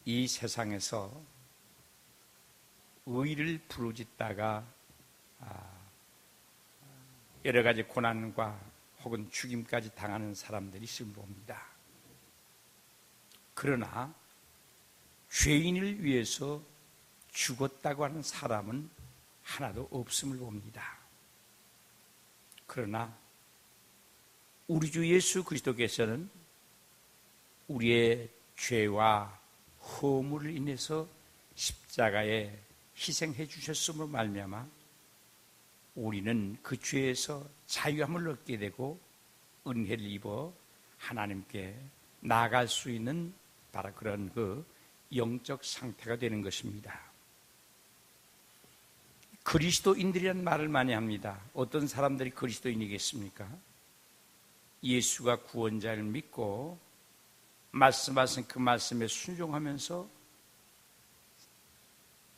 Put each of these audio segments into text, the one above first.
이 세상에서 의를 부르짖다가 여러 가지 고난과 혹은 죽임까지 당하는 사람들이 있음을 봅니다. 그러나 죄인을 위해서 죽었다고 하는 사람은 하나도 없음을 봅니다. 그러나 우리 주 예수 그리스도께서는 우리의 죄와 허물을 인해서 십자가에 희생해 주셨음으로 말미암아 우리는 그 죄에서 자유함을 얻게 되고 은혜를 입어 하나님께 나아갈 수 있는 바로 그런 그 영적 상태가 되는 것입니다. 그리스도인들이라는 말을 많이 합니다. 어떤 사람들이 그리스도인이겠습니까? 예수가 구원자를 믿고 말씀하신 그 말씀에 순종하면서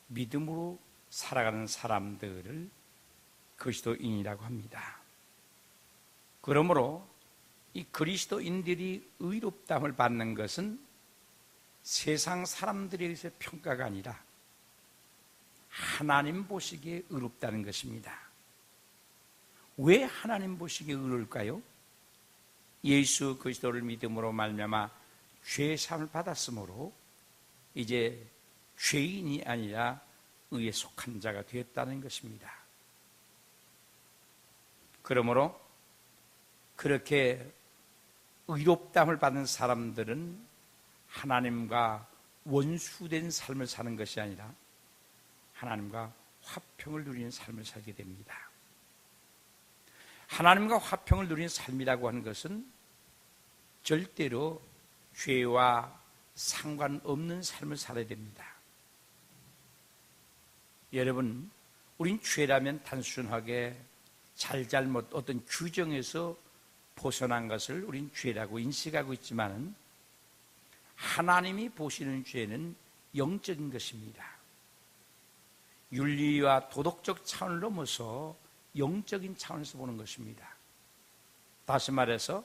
믿음으로 살아가는 사람들을 그리스도인이라고 합니다. 그러므로 이 그리스도인들이 의롭다함을 받는 것은 세상 사람들에 의해서 평가가 아니라 하나님 보시기에 의롭다는 것입니다. 왜 하나님 보시기에 의로울까요? 예수 그리스도를 믿음으로 말미암아 죄 사함을 받았으므로 이제 죄인이 아니라 의에 속한 자가 되었다는 것입니다. 그러므로 그렇게 의롭다함을 받은 사람들은 하나님과 원수된 삶을 사는 것이 아니라 하나님과 화평을 누리는 삶을 살게 됩니다. 하나님과 화평을 누리는 삶이라고 하는 것은 절대로 죄와 상관없는 삶을 살아야 됩니다. 여러분, 우린 죄라면 단순하게 잘잘못 어떤 규정에서 벗어난 것을 우린 죄라고 인식하고 있지만 하나님이 보시는 죄는 영적인 것입니다. 윤리와 도덕적 차원을 넘어서 영적인 차원에서 보는 것입니다. 다시 말해서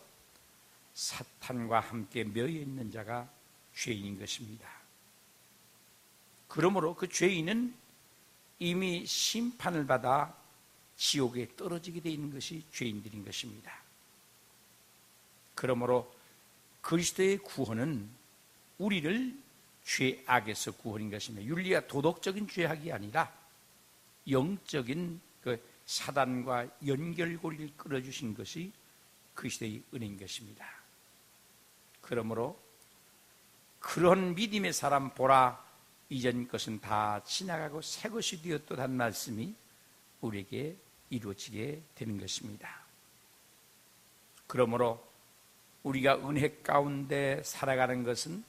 사탄과 함께 묘해 있는 자가 죄인인 것입니다. 그러므로 그 죄인은 이미 심판을 받아 지옥에 떨어지게 되어 있는 것이 죄인들인 것입니다. 그러므로 그리스도의 구원은 우리를 죄악에서 구원인 것입니다. 윤리와 도덕적인 죄악이 아니라 영적인 그 사단과 연결고리를 끌어주신 것이 그리스도의 은혜인 것입니다. 그러므로 그런 믿음의 사람 보라, 이전 것은 다 지나가고 새 것이 되었도다는 말씀이 우리에게 이루어지게 되는 것입니다. 그러므로 우리가 은혜 가운데 살아가는 것은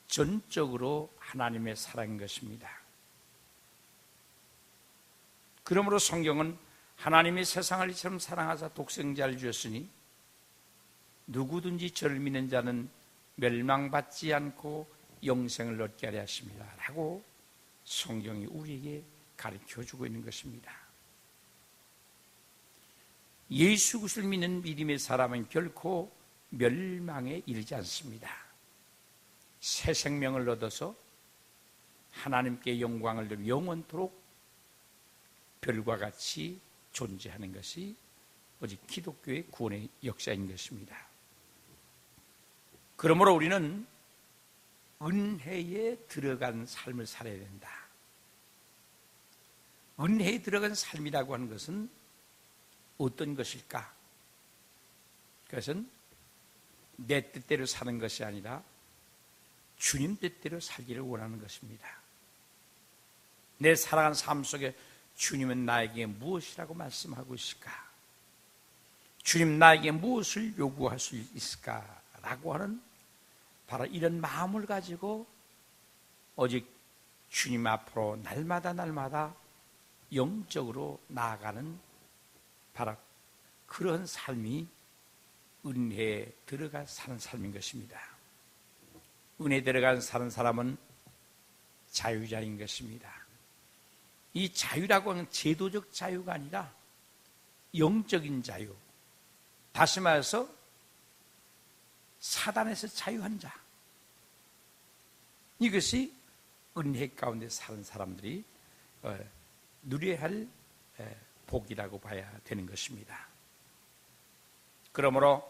전적으로 하나님의 사랑인 것입니다. 그러므로 성경은 하나님이 세상을 이처럼 사랑하사 독생자를 주었으니 누구든지 저를 믿는 자는 멸망받지 않고 영생을 얻게 하려 하십니다 라고 성경이 우리에게 가르쳐주고 있는 것입니다. 예수 그리스도를 믿는 믿음의 사람은 결코 멸망에 이르지 않습니다. 새 생명을 얻어서 하나님께 영광을 돌려 영원토록 별과 같이 존재하는 것이 오직 기독교의 구원의 역사인 것입니다. 그러므로 우리는 은혜에 들어간 삶을 살아야 된다. 은혜에 들어간 삶이라고 하는 것은 어떤 것일까? 그것은 내 뜻대로 사는 것이 아니라 주님 뜻대로 살기를 원하는 것입니다. 내 살아가는 삶 속에 주님은 나에게 무엇이라고 말씀하고 있을까? 주님 나에게 무엇을 요구할 수 있을까라고 하는 바로 이런 마음을 가지고 오직 주님 앞으로 날마다 영적으로 나아가는 바로 그런 삶이 은혜에 들어가 사는 삶인 것입니다. 은혜에 들어가 사는 사람은 자유자인 것입니다. 이 자유라고 하는 제도적 자유가 아니라 영적인 자유, 다시 말해서 사단에서 자유한 자, 이것이 은혜 가운데 사는 사람들이 누려야 할 복이라고 봐야 되는 것입니다. 그러므로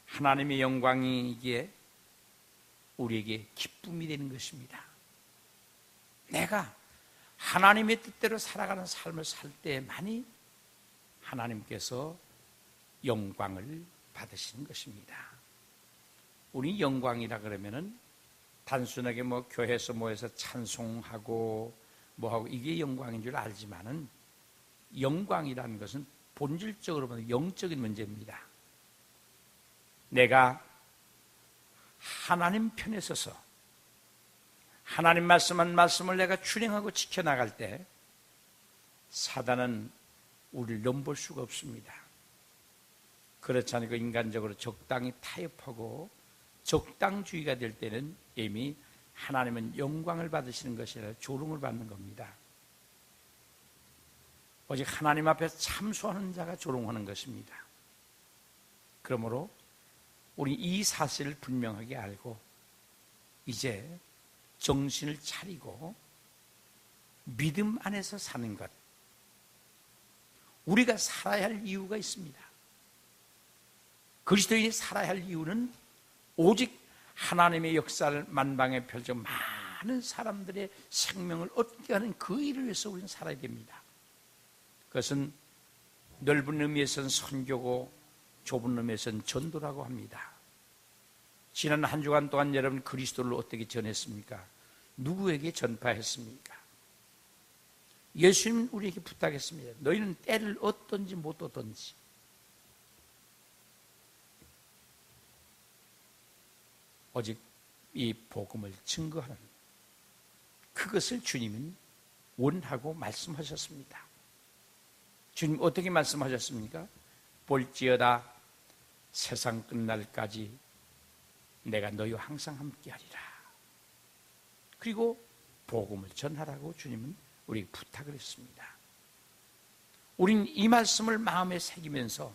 하나님의 영광이 이게 우리에게 기쁨이 되는 것입니다. 내가 하나님의 뜻대로 살아가는 삶을 살 때만이 하나님께서 영광을 받으시는 것입니다. 우리 영광이라 그러면은 단순하게 교회에서 모여서 찬송하고 뭐하고 이게 영광인 줄 알지만은 영광이라는 것은 본질적으로 보면 영적인 문제입니다. 내가 하나님 편에 서서 하나님 말씀한 말씀을 내가 준행하고 지켜나갈 때 사단은 우리를 넘볼 수가 없습니다. 그렇지 않고 인간적으로 적당히 타협하고 적당주의가 될 때는 이미 하나님은 영광을 받으시는 것이 아니라 조롱을 받는 겁니다. 오직 하나님 앞에서 참소하는 자가 조롱하는 것입니다. 그러므로 우리 이 사실을 분명하게 알고 이제 정신을 차리고 믿음 안에서 사는 것, 우리가 살아야 할 이유가 있습니다. 그리스도인이 살아야 할 이유는 오직 하나님의 역사를 만방에 펼쳐 많은 사람들의 생명을 얻게 하는 그 일을 위해서 우리는 살아야 됩니다. 그것은 넓은 의미에서는 선교고 좁은 의미에서는 전도라고 합니다. 지난 한 주간 동안 여러분 그리스도를 어떻게 전했습니까? 누구에게 전파했습니까? 예수님은 우리에게 부탁했습니다. 너희는 때를 얻든지 못 얻든지 오직 이 복음을 증거하는 그것을 주님은 원하고 말씀하셨습니다. 주님 어떻게 말씀하셨습니까? 볼지어다 세상 끝날까지 내가 너희와 항상 함께하리라. 그리고 복음을 전하라고 주님은 우리에게 부탁을 했습니다. 우린 이 말씀을 마음에 새기면서